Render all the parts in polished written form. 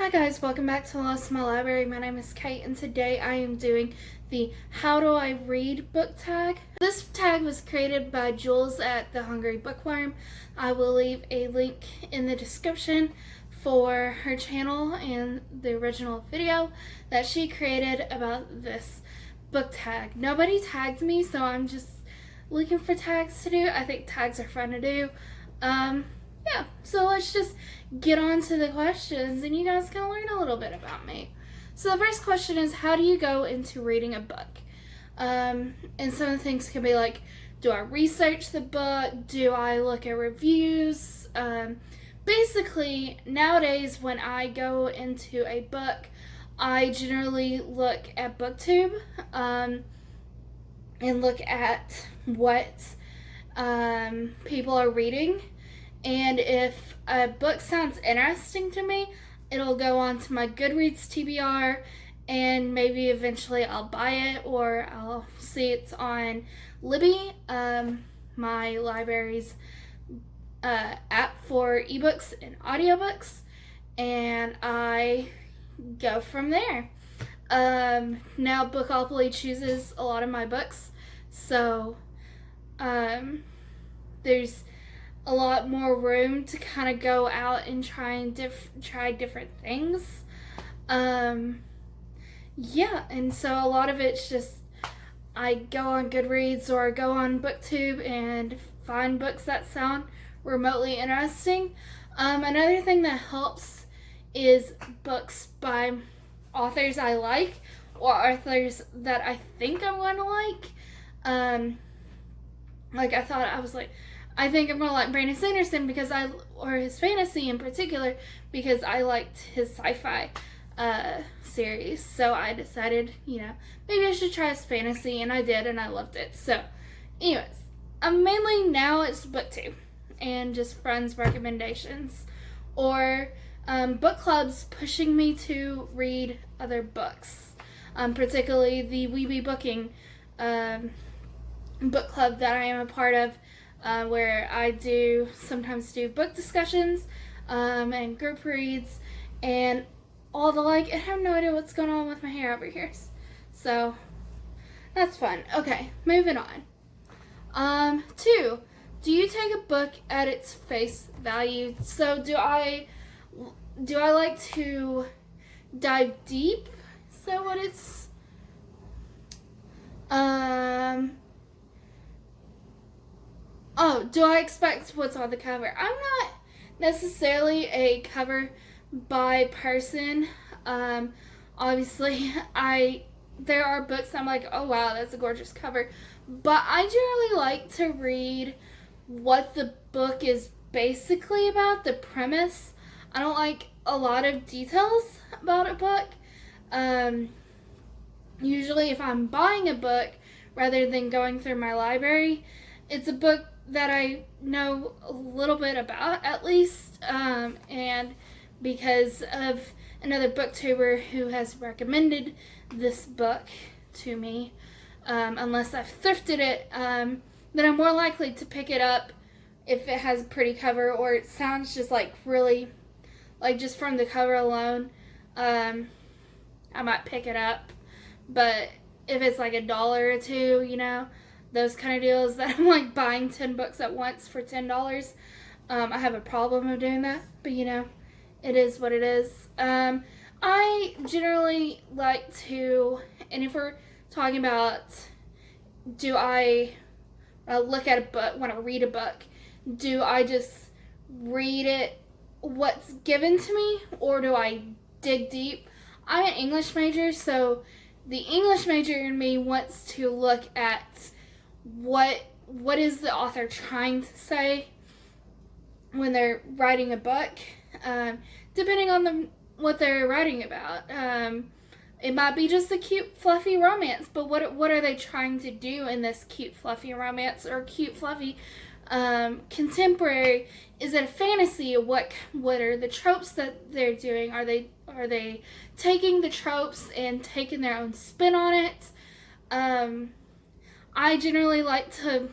Hi guys, welcome back to Lost My Library. My name is Kate and today I am doing the How Do I Read book tag. This tag was created by Jules at The Hungry Bookworm. I will leave a link in the description for her channel and the original video that she created about this book tag. Nobody tagged me, so I'm just looking for tags to do. I think tags are fun to do. Yeah, so let's just get on to the questions and you guys can learn a little bit about me. So the first question is, how do you go into reading a book? And some of the things can be like, do I research the book? Do I look at reviews? Basically, nowadays when I go into a book, I generally look at BookTube and look at what people are reading. And if a book sounds interesting to me, it'll go on to my Goodreads TBR, and maybe eventually I'll buy it or I'll see it's on Libby, my library's app for ebooks and audiobooks, and I go from there. Now Bookopoly chooses a lot of my books, so there's a lot more room to kind of go out and try different things. Yeah, and so a lot of it's just I go on Goodreads or go on BookTube and find books that sound remotely interesting. Another thing that helps is books by authors I like or authors that I think I'm going to like. I think I'm gonna like Brandon Sanderson or his fantasy in particular, because I liked his sci-fi series. So I decided, maybe I should try his fantasy, and I did, and I loved it. So, anyways, mainly now it's BookTube and just friends' recommendations or book clubs pushing me to read other books. Particularly the Weeby Booking book club that I am a part of. Where I sometimes do book discussions and group reads and all the like. I have no idea what's going on with my hair over here. So that's fun. Okay, moving on. 2, do you take a book at its face value? So do I like to dive deep? Is that what it's Oh, do I expect what's on the cover? I'm not necessarily a cover by person. Obviously, there are books I'm like, oh wow, that's a gorgeous cover. But I generally like to read what the book is basically about, the premise. I don't like a lot of details about a book. Usually if I'm buying a book, rather than going through my library, it's a book that I know a little bit about, at least, and because of another booktuber who has recommended this book to me, unless I've thrifted it, then I'm more likely to pick it up if it has a pretty cover or it sounds just like really, like just from the cover alone. I might pick it up, but if it's like $1 or $2, those kind of deals that I'm like buying 10 books at once for $10. I have a problem of doing that, but it is what it is. I generally like to, and if we're talking about, do I look at a book, when I read a book, do I just read it, what's given to me, or do I dig deep? I'm an English major, so the English major in me wants to look at what is the author trying to say when they're writing a book, depending on what they're writing about. It might be just a cute fluffy romance, but what are they trying to do in this cute fluffy romance or cute fluffy contemporary? Is it a fantasy? What are the tropes that they're doing? Are they taking the tropes and taking their own spin on it? I generally like to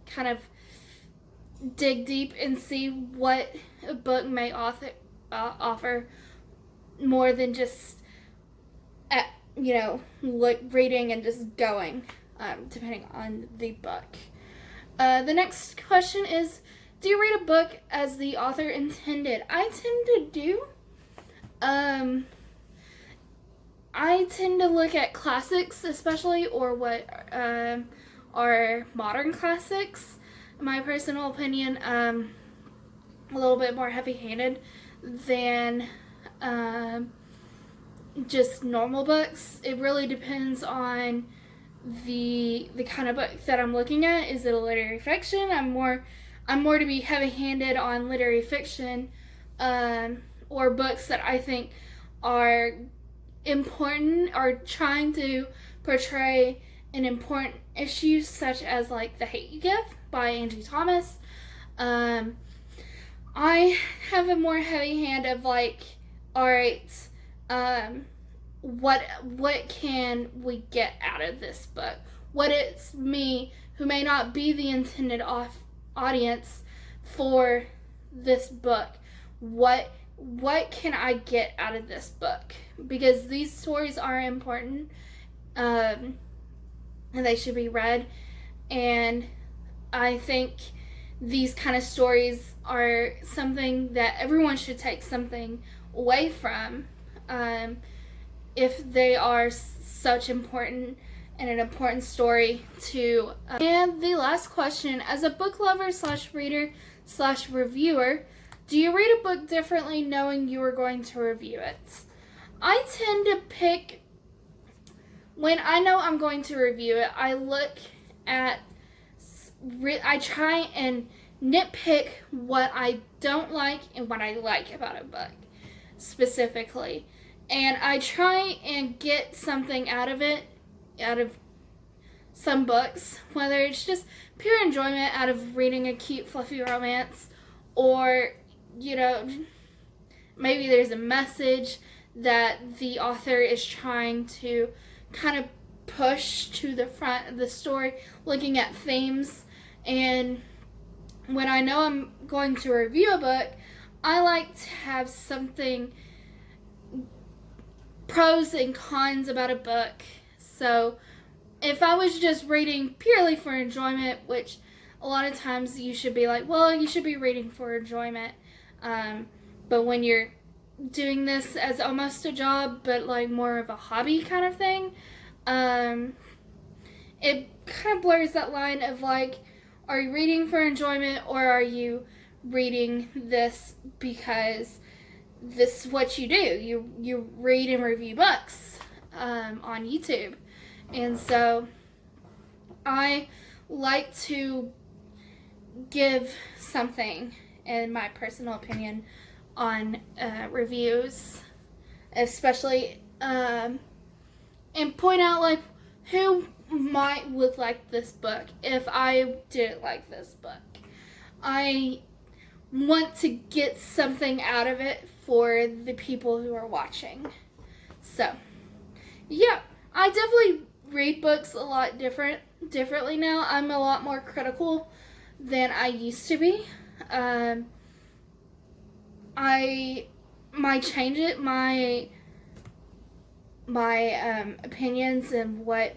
kind of dig deep and see what a book may offer more than just reading and just going, depending on the book. The next question is, do you read a book as the author intended? I tend to do. I tend to look at classics, especially, or what are modern classics. In my personal opinion, a little bit more heavy-handed than just normal books. It really depends on the kind of book that I'm looking at. Is it a literary fiction? I'm more to be heavy-handed on literary fiction, or books that I think are important, or trying to portray an important issue, such as like The Hate U Give by Angie Thomas. I have a more heavy hand of like, alright, what can we get out of this book? What is me, who may not be the intended audience for this book, what can I get out of this book? Because these stories are important, and they should be read, and I think these kind of stories are something that everyone should take something away from, if they are such important and an important story to. And the last question, as a book lover / reader / reviewer, do you read a book differently knowing you are going to review it? I tend to pick, when I know I'm going to review it, I try and nitpick what I don't like and what I like about a book specifically. And I try and get something out of it, out of some books, whether it's just pure enjoyment out of reading a cute, fluffy romance, or, maybe there's a message that the author is trying to kind of push to the front of the story, looking at themes. And when I know I'm going to review a book, I like to have something, pros and cons about a book. So if I was just reading purely for enjoyment, which a lot of times you should be like, well, you should be reading for enjoyment, but when you're doing this as almost a job, but like more of a hobby kind of thing, it kind of blurs that line of like, are you reading for enjoyment, or are you reading this because this is what you do? You read and review books on YouTube. And so I like to give something, in my personal opinion, on reviews, especially, and point out like who would like this book if I didn't like this book. I want to get something out of it for the people who are watching. So, yeah, I definitely read books a lot differently now. I'm a lot more critical than I used to be. My opinions and what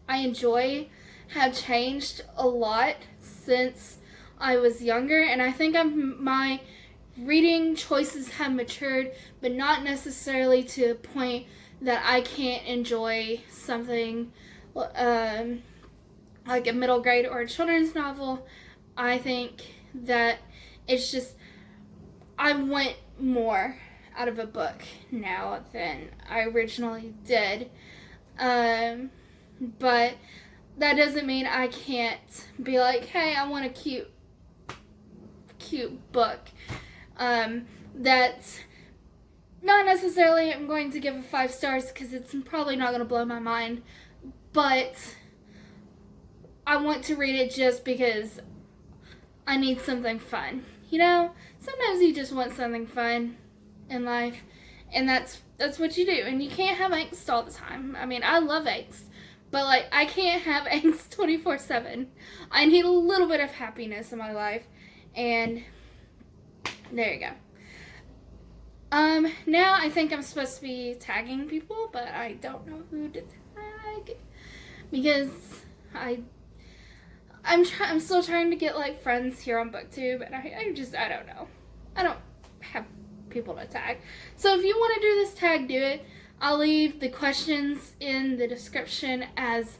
I enjoy have changed a lot since I was younger, and I think my reading choices have matured, but not necessarily to the point that I can't enjoy something like a middle grade or a children's novel. I think that it's just, I want more out of a book now than I originally did. But that doesn't mean I can't be like, hey, I want a cute book. That's not necessarily I'm going to give it 5 stars, because it's probably not going to blow my mind, but I want to read it just because I need something fun. Sometimes you just want something fun in life, and that's what you do. And you can't have angst all the time. I mean, I love angst, but like, I can't have angst 24/7. I need a little bit of happiness in my life, and there you go. Now I think I'm supposed to be tagging people, but I don't know who to tag because I'm still trying to get like friends here on BookTube, and I don't know. I don't have people to tag. So if you want to do this tag, do it. I'll leave the questions in the description as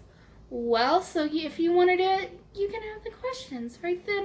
well. So if you want to do it, you can have the questions right then.